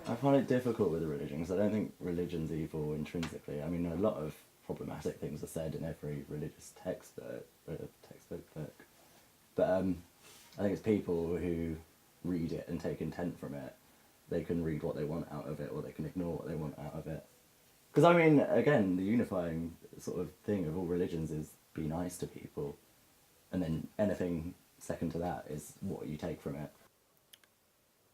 I find it difficult with the religion because I don't think religion's evil intrinsically. I mean, a lot of problematic things are said in every religious textbook book. But I think it's people who read it and take intent from it. They can read what they want out of it, or they can ignore what they want out of it. Because I mean, again, the unifying sort of thing of all religions is be nice to people, and then anything second to that is what you take from it.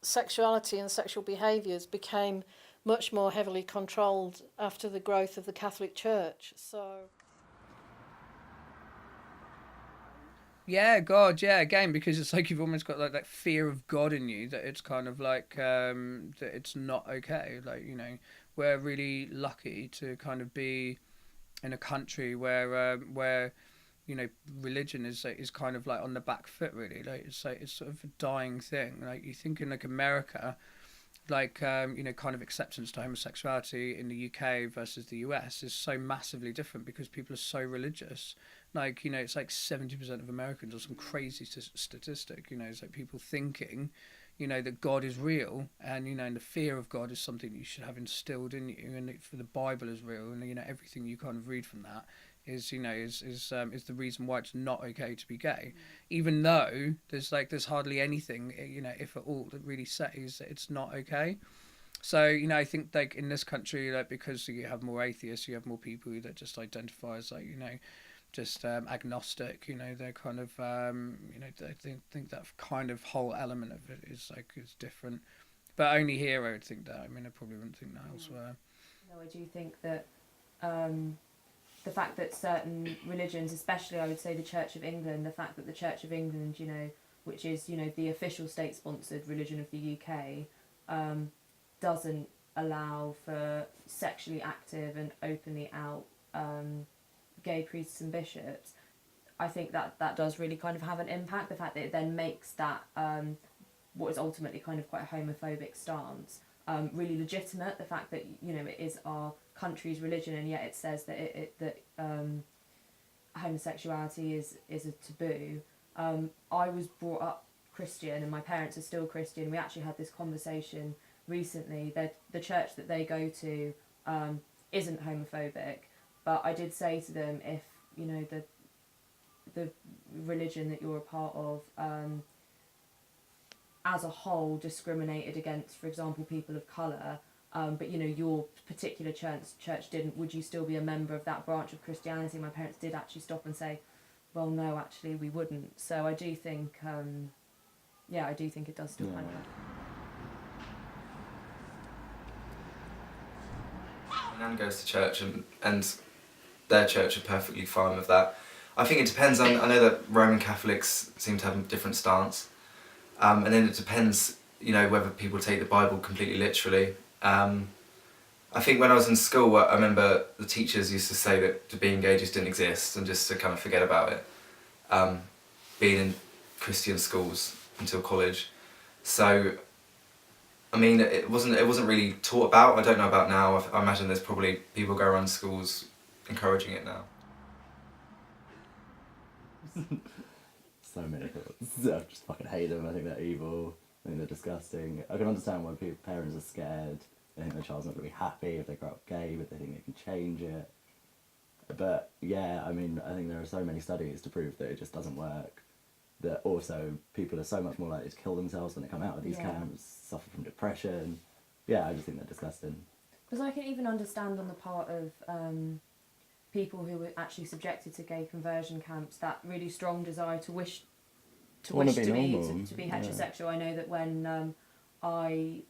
Sexuality and sexual behaviours became much more heavily controlled after the growth of the Catholic Church. So Yeah, God, yeah. Again, because it's like you've almost got like that fear of God in you that it's kind of like that it's not okay. Like we're really lucky to kind of be in a country where religion is kind of like on the back foot really. Like it's sort of a dying thing. Like you think in like America, like kind of acceptance to homosexuality in the UK versus the US is so massively different because people are so religious. Like it's like 70% of Americans or some crazy statistic. It's like people thinking that God is real, and and the fear of God is something that you should have instilled in you, and for the Bible is real, and everything you kind of read from that is is the reason why it's not okay to be gay, even though there's hardly anything if at all that really says that it's not okay. So I think like in this country, like because you have more atheists, you have more people that just identify as like just agnostic. They're kind of they think that kind of whole element of it is different, but only here I would think that. I mean, I probably wouldn't think that elsewhere. No, I do think that the fact that certain religions, especially I would say the Church of England, the fact that the Church of England, which is the official state-sponsored religion of the UK, doesn't allow for sexually active and openly out gay priests and bishops. I think that does really kind of have an impact. The fact that it then makes that what is ultimately kind of quite a homophobic stance really legitimate. The fact that it is our country's religion, and yet it says that homosexuality is a taboo. I was brought up Christian, and my parents are still Christian. We actually had this conversation recently. That the church that they go to isn't homophobic, but I did say to them, if the religion that you're a part of as a whole discriminated against, for example, people of colour, but your particular church didn't, would you still be a member of that branch of Christianity? My parents did actually stop and say, well, no, actually we wouldn't. So I do think I do think it does still kind of. My nan goes to church and their church are perfectly fine with that. I think it depends on, I know that Roman Catholics seem to have a different stance, and then it depends, whether people take the Bible completely literally. I think when I was in school, I remember the teachers used to say that to be engaged just didn't exist and just to kind of forget about it. Being in Christian schools until college, so I mean it wasn't really taught about. I don't know about now. I imagine there's probably people go around schools encouraging it now. So many thoughts. I just fucking hate them. I think they're evil. I think they're disgusting. I can understand why parents are scared. They think their child's not going to be happy if they grow up gay, but they think they can change it. But yeah, I mean, I think there are so many studies to prove that it just doesn't work. That also people are so much more likely to kill themselves when they come out of these camps, suffer from depression. Yeah, I just think they're disgusting. Because I can even understand on the part of people who were actually subjected to gay conversion camps that really strong desire to wish to be heterosexual. Yeah. I know that when I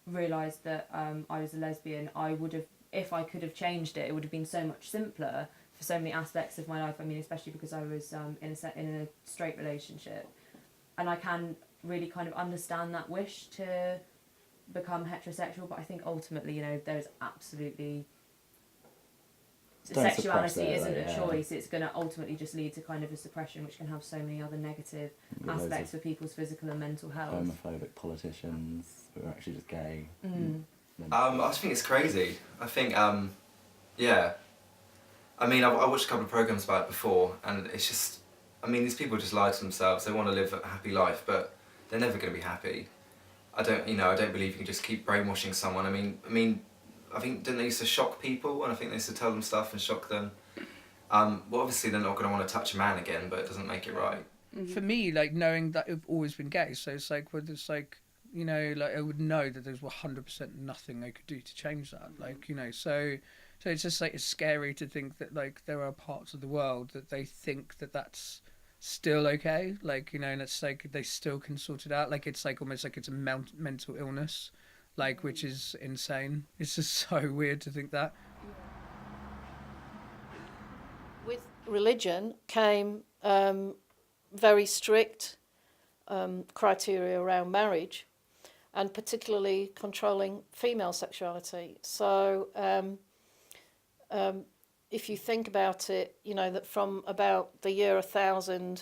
realised that I was a lesbian, I would have, if I could have changed it, it would have been so much simpler for so many aspects of my life. I mean, especially because I was in a straight relationship, and I can really kind of understand that wish to become heterosexual. But I think ultimately, there's absolutely sexuality isn't a choice. It's going to ultimately just lead to kind of a suppression, which can have so many other negative aspects for people's physical and mental health. Homophobic politicians who are actually just gay. I just think it's crazy. I think, yeah. I mean, I watched a couple of programmes about it before, and it's just, I mean, these people just lie to themselves. They want to live a happy life, but they're never going to be happy. I don't believe you can just keep brainwashing someone. I think didn't they used to shock people, and I think they used to tell them stuff and shock them. Well, obviously they're not going to want to touch a man again, but it doesn't make it right. For me, like, knowing that I've always been gay, so it's like, whether it's like, you know, like, I would know that there's 100% nothing I could do to change that. Like, you know, so it's just like, it's scary to think that, like, there are parts of the world that they think that that's still okay, like, you know, and it's like they still can sort it out. Like, it's like almost like it's a mental illness, like, which is insane. It's just so weird to think that. With religion came very strict criteria around marriage, and particularly controlling female sexuality. So if you think about it, you know, that from about the year 10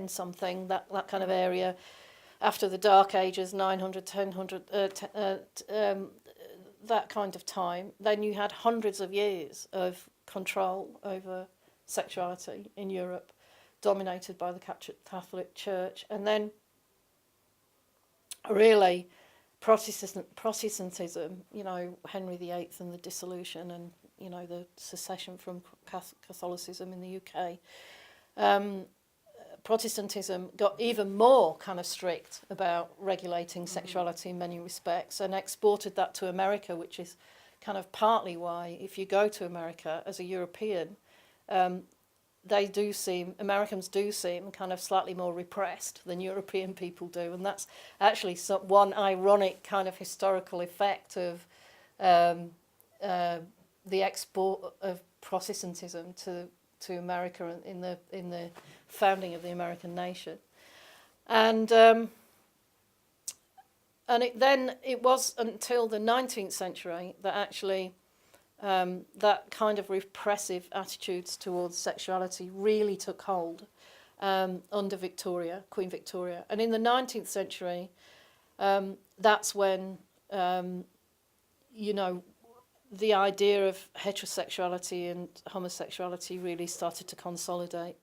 something, that kind of area, after the Dark Ages, 900, 1000, that kind of time, then you had hundreds of years of control over sexuality in Europe, dominated by the Catholic Church. And then really Protestantism, you know, Henry VIII and the dissolution, and, you know, the secession from Catholicism in the UK, Protestantism got even more kind of strict about regulating sexuality in many respects, and exported that to America, which is kind of partly why, if you go to America as a European, Americans do seem kind of slightly more repressed than European people do, and that's actually one ironic kind of historical effect of the export of Protestantism to America in the founding of the American nation, and it was until the 19th century that actually that kind of repressive attitudes towards sexuality really took hold under Queen Victoria. And in the 19th century, that's when, you know, the idea of heterosexuality and homosexuality really started to consolidate.